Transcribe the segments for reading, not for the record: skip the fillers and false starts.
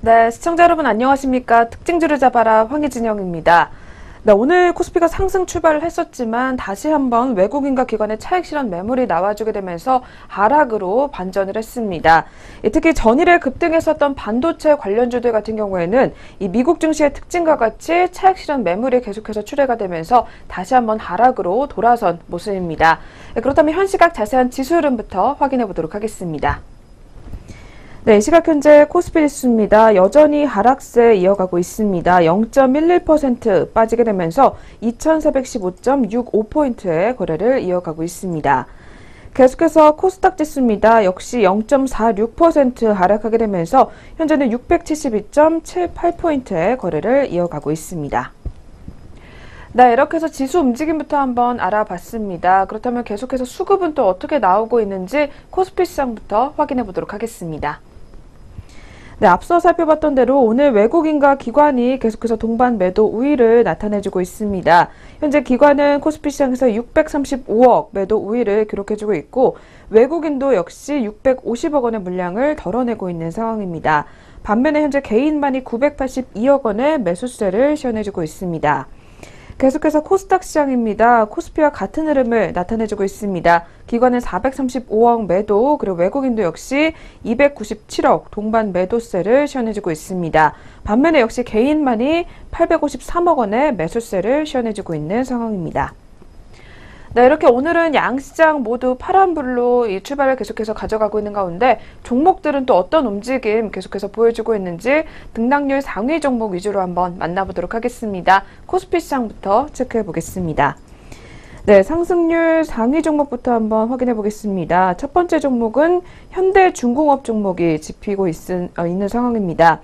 네, 시청자 여러분 안녕하십니까? 특징주를 잡아라 황희진영입니다. 네, 오늘 코스피가 상승 출발을 했었지만 다시 한번 외국인과 기관의 차익 실현 매물이 나와주게 되면서 하락으로 반전을 했습니다. 특히 전일에 급등했었던 반도체 관련주들 같은 경우에는 이 미국 증시의 특징과 같이 차익 실현 매물이 계속해서 출회가 되면서 다시 한번 하락으로 돌아선 모습입니다. 그렇다면 현 시각 자세한 지수 흐름부터 확인해 보도록 하겠습니다. 네, 이 시각 현재 코스피 지수입니다. 여전히 하락세 이어가고 있습니다. 0.11% 빠지게 되면서 2415.65포인트의 거래를 이어가고 있습니다. 계속해서 코스닥 지수입니다. 역시 0.46% 하락하게 되면서 현재는 672.78포인트의 거래를 이어가고 있습니다. 네, 이렇게 해서 지수 움직임부터 한번 알아봤습니다. 그렇다면 계속해서 수급은 또 어떻게 나오고 있는지 코스피 시장부터 확인해 보도록 하겠습니다. 네, 앞서 살펴봤던 대로 오늘 외국인과 기관이 계속해서 동반 매도 우위를 나타내주고 있습니다. 현재 기관은 코스피 시장에서 635억 매도 우위를 기록해주고 있고 외국인도 역시 650억 원의 물량을 덜어내고 있는 상황입니다. 반면에 현재 개인만이 982억 원의 매수세를 시현해주고 있습니다. 계속해서 코스닥 시장입니다. 코스피와 같은 흐름을 나타내주고 있습니다. 기관은 435억 매도, 그리고 외국인도 역시 297억 동반 매도세를 시현해주고 있습니다. 반면에 역시 개인만이 853억 원의 매수세를 시현해주고 있는 상황입니다. 네, 이렇게 오늘은 양시장 모두 파란불로 이 출발을 계속해서 가져가고 있는 가운데 종목들은 또 어떤 움직임 계속해서 보여주고 있는지 등락률 상위 종목 위주로 한번 만나보도록 하겠습니다. 코스피 시장부터 체크해 보겠습니다. 네, 상승률 상위 종목부터 한번 확인해 보겠습니다. 첫 번째 종목은 현대중공업 종목이 집히고 있는 상황입니다.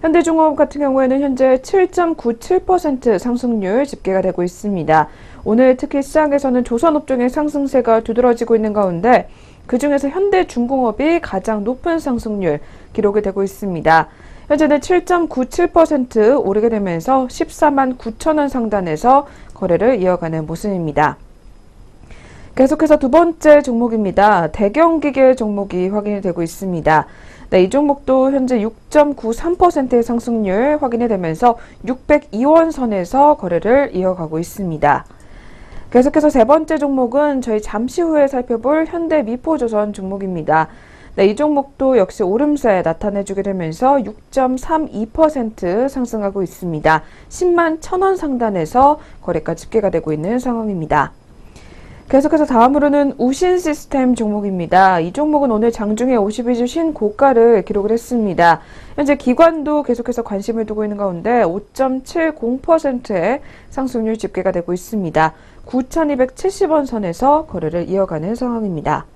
현대중공업 같은 경우에는 현재 7.97% 상승률 집계가 되고 있습니다. 오늘 특히 시장에서는 조선업종의 상승세가 두드러지고 있는 가운데 그중에서 현대중공업이 가장 높은 상승률 기록이 되고 있습니다. 현재는 7.97% 오르게 되면서 14만 9천 원 상단에서 거래를 이어가는 모습입니다. 계속해서 두 번째 종목입니다. 대경기계 종목이 확인이 되고 있습니다. 네, 이 종목도 현재 6.93%의 상승률 확인이 되면서 602원 선에서 거래를 이어가고 있습니다. 계속해서 세 번째 종목은 저희 잠시 후에 살펴볼 현대미포조선 종목입니다. 네, 이 종목도 역시 오름세 나타내주게 되면서 6.32% 상승하고 있습니다. 10만 1,000원 상단에서 거래가 집계가 되고 있는 상황입니다. 계속해서 다음으로는 우신시스템 종목입니다. 이 종목은 오늘 장중에 52주 신고가를 기록을 했습니다. 현재 기관도 계속해서 관심을 두고 있는 가운데 5.70%의 상승률 집계가 되고 있습니다. 9,270원 선에서 거래를 이어가는 상황입니다.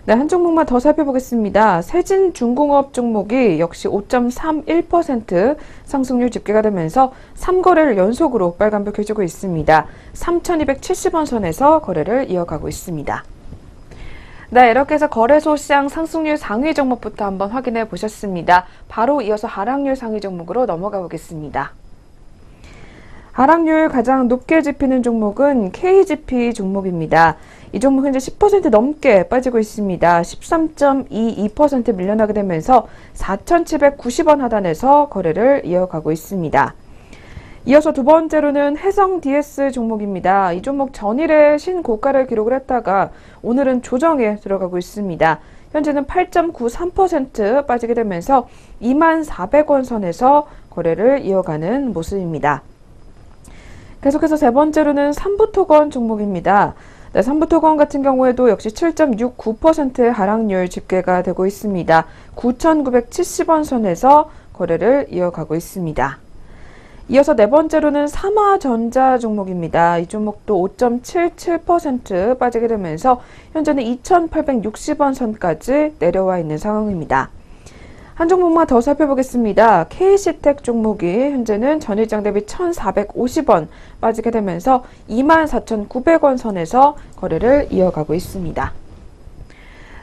네, 한 종목만 더 살펴보겠습니다. 세진중공업 종목이 역시 5.31% 상승률 집계가 되면서 3거래를 연속으로 빨간불 켜주고 있습니다. 3,270원 선에서 거래를 이어가고 있습니다. 네, 이렇게 해서 거래소 시장 상승률 상위 종목부터 한번 확인해 보셨습니다. 바로 이어서 하락률 상위 종목으로 넘어가 보겠습니다. 하락률 가장 높게 집히는 종목은 KGP 종목입니다. 이 종목 현재 10% 넘게 빠지고 있습니다. 13.22% 밀려나게 되면서 4,790원 하단에서 거래를 이어가고 있습니다. 이어서 두 번째로는 해성DS 종목입니다. 이 종목 전일에 신고가를 기록을 했다가 오늘은 조정에 들어가고 있습니다. 현재는 8.93% 빠지게 되면서 24,400원 선에서 거래를 이어가는 모습입니다. 계속해서 세 번째로는 삼부토건 종목입니다. 네, 삼부토건 같은 경우에도 역시 7.69%의 하락률 집계가 되고 있습니다. 9,970원 선에서 거래를 이어가고 있습니다. 이어서 네 번째로는 삼화전자 종목입니다. 이 종목도 5.77% 빠지게 되면서 현재는 2,860원 선까지 내려와 있는 상황입니다. 한 종목만 더 살펴보겠습니다. KC텍 종목이 현재는 전일장 대비 1,450원 빠지게 되면서 24,900원 선에서 거래를 이어가고 있습니다.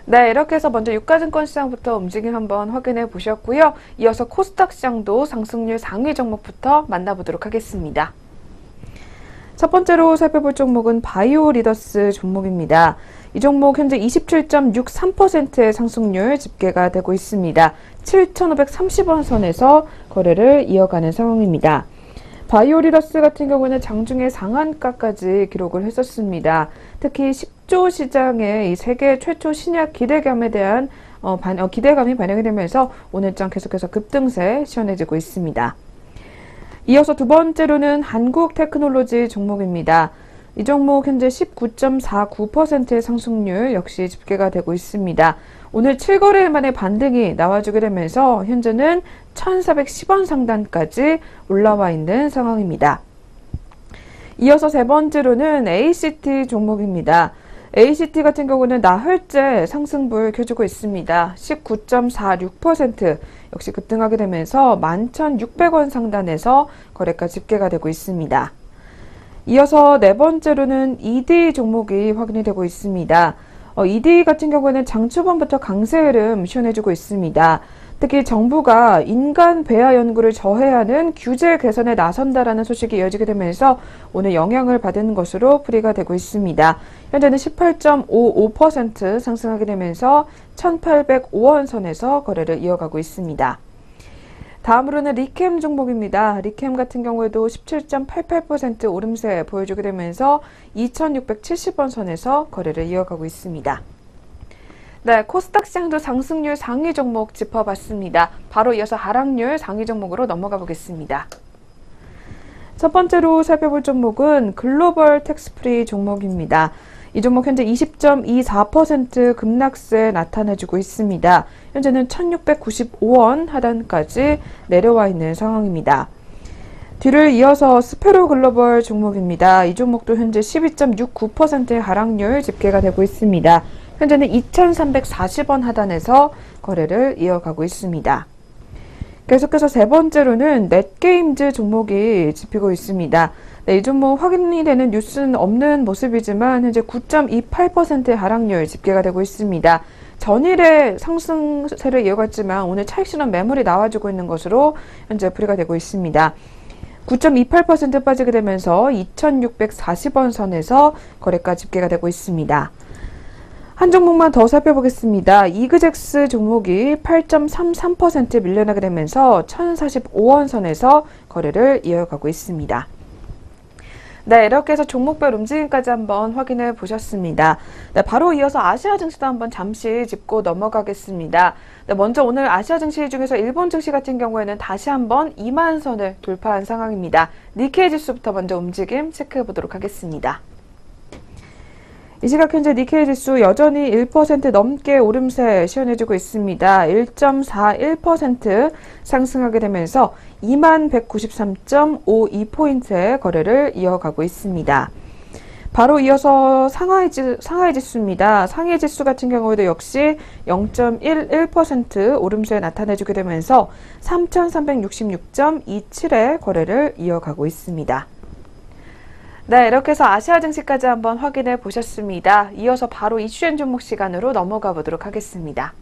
네, 이렇게 해서 먼저 유가증권 시장부터 움직임 한번 확인해 보셨고요. 이어서 코스닥 시장도 상승률 상위 종목부터 만나보도록 하겠습니다. 첫 번째로 살펴볼 종목은 바이오리더스 종목입니다. 이 종목 현재 27.63%의 상승률 집계가 되고 있습니다. 7,530원 선에서 거래를 이어가는 상황입니다. 바이오리더스 같은 경우는 장중에 상한가까지 기록을 했었습니다. 특히 10조 시장의 이 세계 최초 신약 기대감에 대한 기대감이 반영이 되면서 오늘장 계속해서 급등세 시원해지고 있습니다. 이어서 두 번째로는 한국테크놀로지 종목입니다. 이 종목 현재 19.49%의 상승률 역시 집계가 되고 있습니다. 오늘 7거래일 만에 반등이 나와주게 되면서 현재는 1,410원 상단까지 올라와 있는 상황입니다. 이어서 세 번째로는 ACT 종목입니다. ACT 같은 경우는 나흘째 상승불 켜주고 있습니다. 19.46% 역시 급등하게 되면서 11,600원 상단에서 거래가 집계가 되고 있습니다. 이어서 네 번째로는 ED 종목이 확인이 되고 있습니다. ED 같은 경우는 장 초반부터 강세 흐름 시원해주고 있습니다. 특히 정부가 인간 배아 연구를 저해하는 규제 개선에 나선다라는 소식이 이어지게 되면서 오늘 영향을 받은 것으로 풀이가 되고 있습니다. 현재는 18.55% 상승하게 되면서 1,805원 선에서 거래를 이어가고 있습니다. 다음으로는 리캠 종목입니다. 리캠 같은 경우에도 17.88% 오름세 보여주게 되면서 2,670원 선에서 거래를 이어가고 있습니다. 네, 코스닥 시장도 상승률 상위 종목 짚어봤습니다. 바로 이어서 하락률 상위 종목으로 넘어가 보겠습니다. 첫 번째로 살펴볼 종목은 글로벌 텍스프리 종목입니다. 이 종목 현재 20.24% 급락세 나타내주고 있습니다. 현재는 1,695원 하단까지 내려와 있는 상황입니다. 뒤를 이어서 스페로 글로벌 종목입니다. 이 종목도 현재 12.69%의 하락률 집계가 되고 있습니다. 현재는 2,340원 하단에서 거래를 이어가고 있습니다. 계속해서 세 번째로는 넷게임즈 종목이 집히고 있습니다. 네, 이 종목 확인이 되는 뉴스는 없는 모습이지만 현재 9.28%의 하락률 집계가 되고 있습니다. 전일에 상승세를 이어갔지만 오늘 차익 실현 매물이 나와주고 있는 것으로 현재 풀이가 되고 있습니다. 9.28% 빠지게 되면서 2,640원 선에서 거래가 집계가 되고 있습니다. 한 종목만 더 살펴보겠습니다. 이그젝스 종목이 8.33% 밀려나게 되면서 1,045원 선에서 거래를 이어가고 있습니다. 네, 이렇게 해서 종목별 움직임까지 한번 확인해 보셨습니다. 네, 바로 이어서 아시아 증시도 한번 잠시 짚고 넘어가겠습니다. 네, 먼저 오늘 아시아 증시 중에서 일본 증시 같은 경우에는 다시 한번 2만 선을 돌파한 상황입니다. 니케이 지수부터 먼저 움직임 체크해 보도록 하겠습니다. 이 시각 현재 니케이 지수 여전히 1% 넘게 오름세 시원해지고 있습니다. 1.41% 상승하게 되면서 2193.52포인트의 거래를 이어가고 있습니다. 바로 이어서 상하이 지수입니다. 상하이 지수 같은 경우에도 역시 0.11% 오름세 나타내주게 되면서 3366.27의 거래를 이어가고 있습니다. 네, 이렇게 해서 아시아 증시까지 한번 확인해 보셨습니다. 이어서 바로 이슈앤 종목 시간으로 넘어가 보도록 하겠습니다.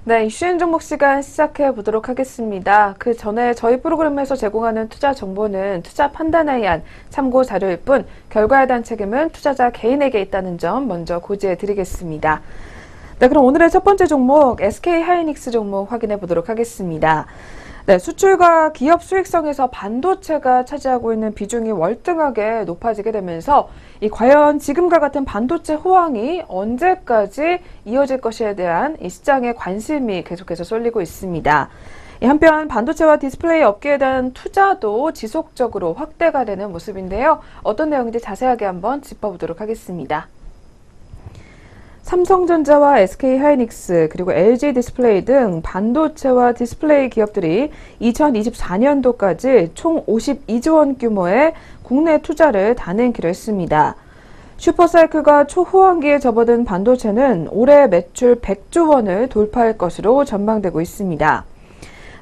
네, 이슈앤 종목 시간 시작해 보도록 하겠습니다. 그 전에 저희 프로그램에서 제공하는 투자 정보는 투자 판단에 의한 참고 자료일 뿐 결과에 대한 책임은 투자자 개인에게 있다는 점 먼저 고지해 드리겠습니다. 네, 그럼 오늘의 첫 번째 종목 SK하이닉스 종목 확인해 보도록 하겠습니다. 네, 수출과 기업 수익성에서 반도체가 차지하고 있는 비중이 월등하게 높아지게 되면서 과연 지금과 같은 반도체 호황이 언제까지 이어질 것에 대한 이 시장의 관심이 계속해서 쏠리고 있습니다. 한편 반도체와 디스플레이 업계에 대한 투자도 지속적으로 확대가 되는 모습인데요. 어떤 내용인지 자세하게 한번 짚어보도록 하겠습니다. 삼성전자와 SK하이닉스 그리고 LG 디스플레이 등 반도체와 디스플레이 기업들이 2024년도까지 총 52조 원 규모의 국내 투자를 단행키로 했습니다. 슈퍼사이클과 초호황기에 접어든 반도체는 올해 매출 100조 원을 돌파할 것으로 전망되고 있습니다.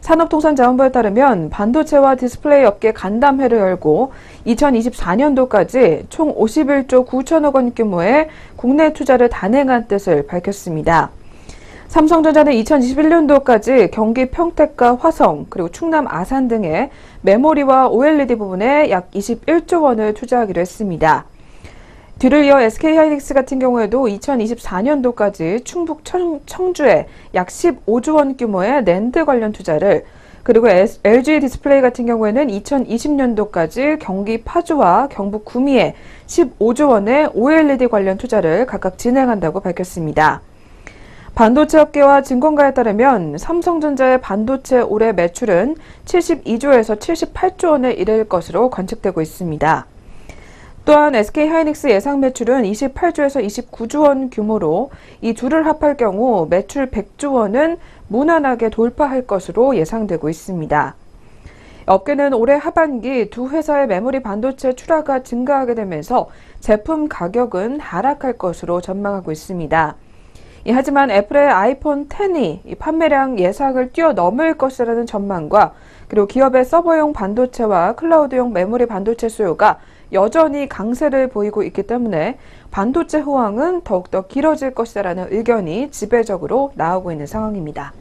산업통상자원부에 따르면 반도체와 디스플레이 업계 간담회를 열고 2024년도까지 총 51조 9천억 원 규모의 국내 투자를 단행한 뜻을 밝혔습니다. 삼성전자는 2021년도까지 경기 평택과 화성, 그리고 충남 아산 등의 메모리와 OLED 부분에 약 21조 원을 투자하기로 했습니다. 뒤를 이어 SK하이닉스 같은 경우에도 2024년도까지 충북 청주에 약 15조 원 규모의 낸드 관련 투자를, 그리고 LG 디스플레이 같은 경우에는 2020년도까지 경기 파주와 경북 구미에 15조 원의 OLED 관련 투자를 각각 진행한다고 밝혔습니다. 반도체 업계와 증권가에 따르면 삼성전자의 반도체 올해 매출은 72조에서 78조 원에 이를 것으로 관측되고 있습니다. 또한 SK하이닉스 예상 매출은 28조에서 29조 원 규모로 이 둘을 합할 경우 매출 100조 원은 무난하게 돌파할 것으로 예상되고 있습니다. 업계는 올해 하반기 두 회사의 메모리 반도체 출하가 증가하게 되면서 제품 가격은 하락할 것으로 전망하고 있습니다. 하지만 애플의 아이폰 X이 판매량 예상을 뛰어넘을 것이라는 전망과, 그리고 기업의 서버용 반도체와 클라우드용 메모리 반도체 수요가 여전히 강세를 보이고 있기 때문에 반도체 호황은 더욱더 길어질 것이라는 의견이 지배적으로 나오고 있는 상황입니다.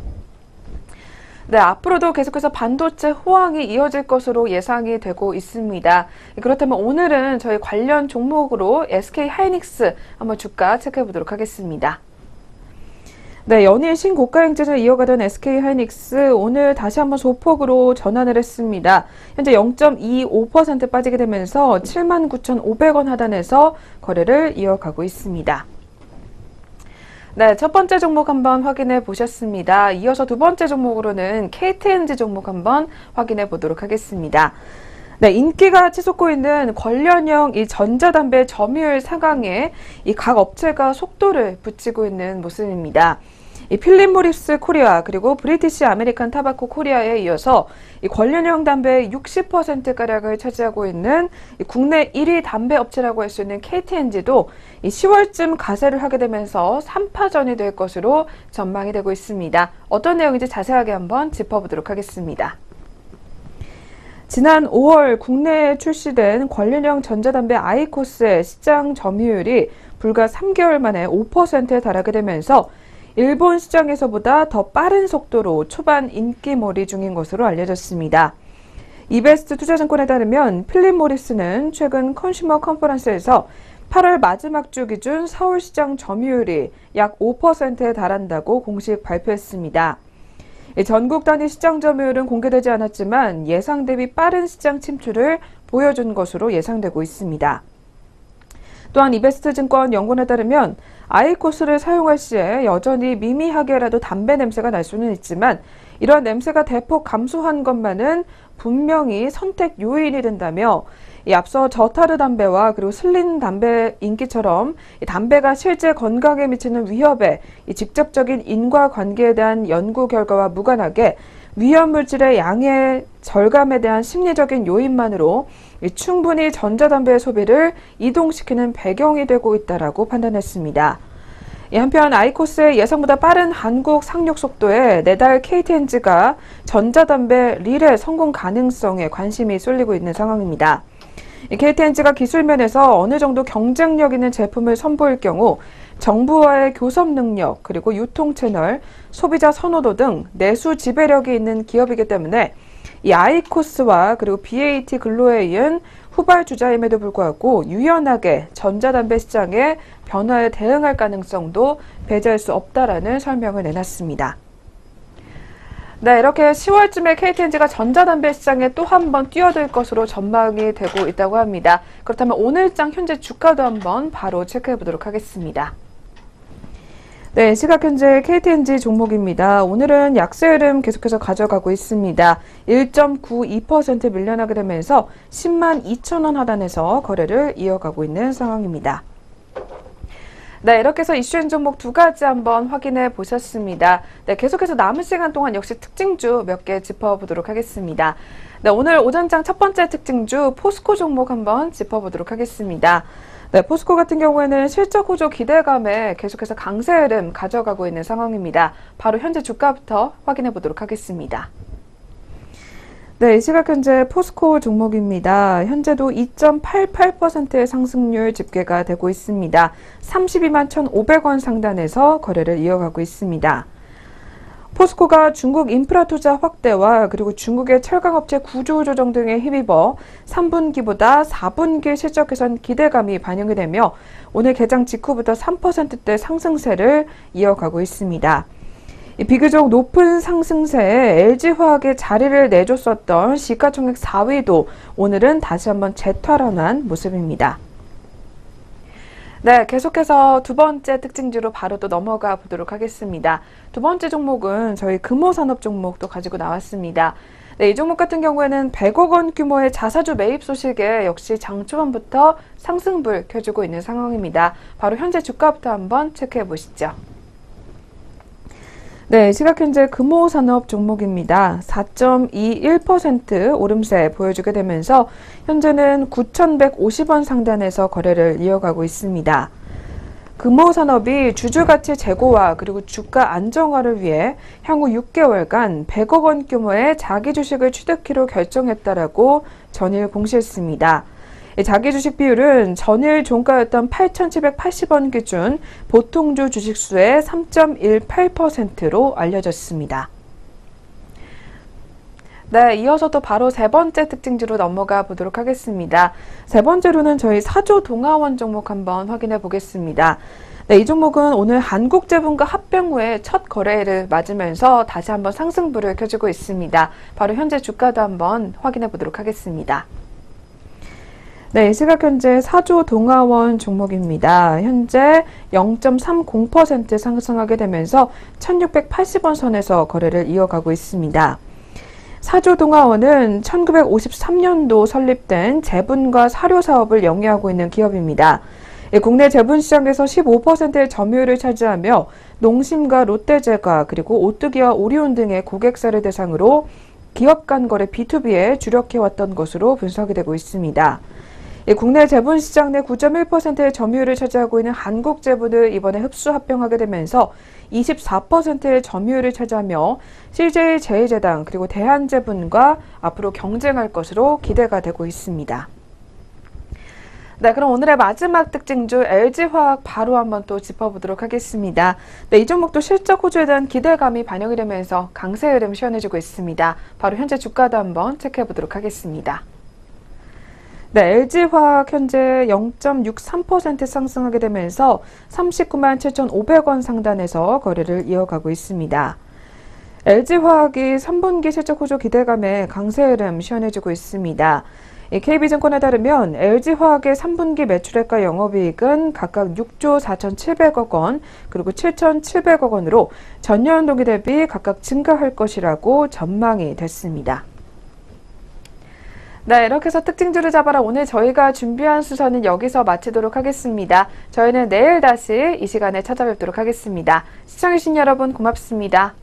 네, 앞으로도 계속해서 반도체 호황이 이어질 것으로 예상이 되고 있습니다. 그렇다면 오늘은 저희 관련 종목으로 SK하이닉스 한번 주가 체크해 보도록 하겠습니다. 네, 연일 신고가 행진을 이어가던 SK하이닉스 오늘 다시 한번 소폭으로 전환을 했습니다. 현재 0.25% 빠지게 되면서 79,500원 하단에서 거래를 이어가고 있습니다. 네, 첫 번째 종목 한번 확인해 보셨습니다. 이어서 두 번째 종목으로는 KTNG 종목 한번 확인해 보도록 하겠습니다. 네, 인기가 치솟고 있는 관련형 이 전자담배 점유율 상황에 이 각 업체가 속도를 붙이고 있는 모습입니다. 이 필립 모리스 코리아 그리고 브리티시 아메리칸 타바코 코리아에 이어서 이 관련형 담배의 60%가량을 차지하고 있는 이 국내 1위 담배 업체라고 할 수 있는 KTNG도 이 10월쯤 가세를 하게 되면서 3파전이 될 것으로 전망이 되고 있습니다. 어떤 내용인지 자세하게 한번 짚어보도록 하겠습니다. 지난 5월 국내에 출시된 관련형 전자담배 아이코스의 시장 점유율이 불과 3개월 만에 5%에 달하게 되면서 일본 시장에서보다 더 빠른 속도로 초반 인기몰이 중인 것으로 알려졌습니다. 이베스트 투자증권에 따르면 필립 모리스는 최근 컨슈머 컨퍼런스에서 8월 마지막 주 기준 서울 시장 점유율이 약 5%에 달한다고 공식 발표했습니다. 전국 단위 시장 점유율은 공개되지 않았지만 예상 대비 빠른 시장 침투를 보여준 것으로 예상되고 있습니다. 또한 이베스트 증권 연구원에 따르면 아이코스를 사용할 시에 여전히 미미하게라도 담배 냄새가 날 수는 있지만 이러한 냄새가 대폭 감소한 것만은 분명히 선택 요인이 된다며 앞서 저타르 담배와 그리고 슬린 담배 인기처럼 담배가 실제 건강에 미치는 위협에 직접적인 인과관계에 대한 연구 결과와 무관하게 위험물질의 양의 절감에 대한 심리적인 요인만으로 충분히 전자담배의 소비를 이동시키는 배경이 되고 있다고 판단했습니다. 한편 아이코스의 예상보다 빠른 한국 상륙 속도에 내달 KTNG가 전자담배 릴의 성공 가능성에 관심이 쏠리고 있는 상황입니다. KTNG가 기술 면에서 어느 정도 경쟁력 있는 제품을 선보일 경우 정부와의 교섭 능력, 그리고 유통 채널, 소비자 선호도 등 내수 지배력이 있는 기업이기 때문에 이 아이코스와 그리고 BAT 글로에 이은 후발주자임에도 불구하고 유연하게 전자담배 시장의 변화에 대응할 가능성도 배제할 수 없다라는 설명을 내놨습니다. 네, 이렇게 10월쯤에 KTNG가 전자담배 시장에 또 한 번 뛰어들 것으로 전망이 되고 있다고 합니다. 그렇다면 오늘장 현재 주가도 한번 바로 체크해 보도록 하겠습니다. 네, 시각 현재 KTNG 종목입니다. 오늘은 약세 흐름 계속해서 가져가고 있습니다. 1.92% 밀려나게 되면서 10만 2천원 하단에서 거래를 이어가고 있는 상황입니다. 네, 이렇게 해서 이슈인 종목 두 가지 한번 확인해 보셨습니다. 네, 계속해서 남은 시간 동안 역시 특징주 몇 개 짚어보도록 하겠습니다. 네, 오늘 오전장 첫 번째 특징주 포스코 종목 한번 짚어보도록 하겠습니다. 네, 포스코 같은 경우에는 실적 호조 기대감에 계속해서 강세 흐름 가져가고 있는 상황입니다. 바로 현재 주가부터 확인해 보도록 하겠습니다. 네, 이 시각 현재 포스코 종목입니다. 현재도 2.88%의 상승률 집계가 되고 있습니다. 32만 1,500원 상단에서 거래를 이어가고 있습니다. 포스코가 중국 인프라 투자 확대와 그리고 중국의 철강업체 구조 조정 등에 힘입어 3분기보다 4분기 실적 개선 기대감이 반영이 되며 오늘 개장 직후부터 3%대 상승세를 이어가고 있습니다. 비교적 높은 상승세에 LG화학에 자리를 내줬었던 시가총액 4위도 오늘은 다시 한번 재탈환한 모습입니다. 네, 계속해서 두 번째 특징주로 바로 또 넘어가 보도록 하겠습니다. 두 번째 종목은 저희 금호산업 종목도 가지고 나왔습니다. 네, 이 종목 같은 경우에는 100억 원 규모의 자사주 매입 소식에 역시 장 초반부터 상승불 켜주고 있는 상황입니다. 바로 현재 주가부터 한번 체크해 보시죠. 네, 시각 현재 금호산업 종목입니다. 4.21% 오름세 보여주게 되면서 현재는 9,150원 상단에서 거래를 이어가고 있습니다. 금호산업이 주주가치 제고와 그리고 주가 안정화를 위해 향후 6개월간 100억 원 규모의 자기 주식을 취득키로 결정했다라고 전일 공시했습니다. 자기 주식 비율은 전일 종가였던 8,780원 기준 보통주 주식수의 3.18%로 알려졌습니다. 네, 이어서 또 바로 세 번째 특징주로 넘어가 보도록 하겠습니다. 세 번째로는 저희 사조동아원 종목 한번 확인해 보겠습니다. 네, 이 종목은 오늘 한국제분과 합병 후에 첫 거래를 맞으면서 다시 한번 상승불을 켜주고 있습니다. 바로 현재 주가도 한번 확인해 보도록 하겠습니다. 네, 시각 현재 사조동아원 종목입니다. 현재 0.30% 상승하게 되면서 1,680원 선에서 거래를 이어가고 있습니다. 사조동아원은 1953년도 설립된 제분과 사료 사업을 영위하고 있는 기업입니다. 국내 제분 시장에서 15%의 점유율을 차지하며 농심과 롯데제과 그리고 오뚜기와 오리온 등의 고객사를 대상으로 기업 간 거래 B2B에 주력해왔던 것으로 분석이 되고 있습니다. 국내 제분 시장 내 9.1%의 점유율을 차지하고 있는 한국제분을 이번에 흡수 합병하게 되면서 24%의 점유율을 차지하며 CJ 제일제당 그리고 대한제분과 앞으로 경쟁할 것으로 기대가 되고 있습니다. 네, 그럼 오늘의 마지막 특징주 LG화학 바로 한번 또 짚어보도록 하겠습니다. 네, 이 종목도 실적 호조에 대한 기대감이 반영이 되면서 강세 흐름 시원해지고 있습니다. 바로 현재 주가도 한번 체크해 보도록 하겠습니다. 네, LG화학 현재 0.63% 상승하게 되면서 39만 7,500원 상단에서 거래를 이어가고 있습니다. LG화학이 3분기 실적 호조 기대감에 강세 흐름 시원해지고 있습니다. KB증권에 따르면 LG화학의 3분기 매출액과 영업이익은 각각 6조 4,700억 원 그리고 7,700억 원으로 전년 동기 대비 각각 증가할 것이라고 전망이 됐습니다. 네, 이렇게 해서 특징주를 잡아라 오늘 저희가 준비한 순서는 여기서 마치도록 하겠습니다. 저희는 내일 다시 이 시간에 찾아뵙도록 하겠습니다. 시청해주신 여러분 고맙습니다.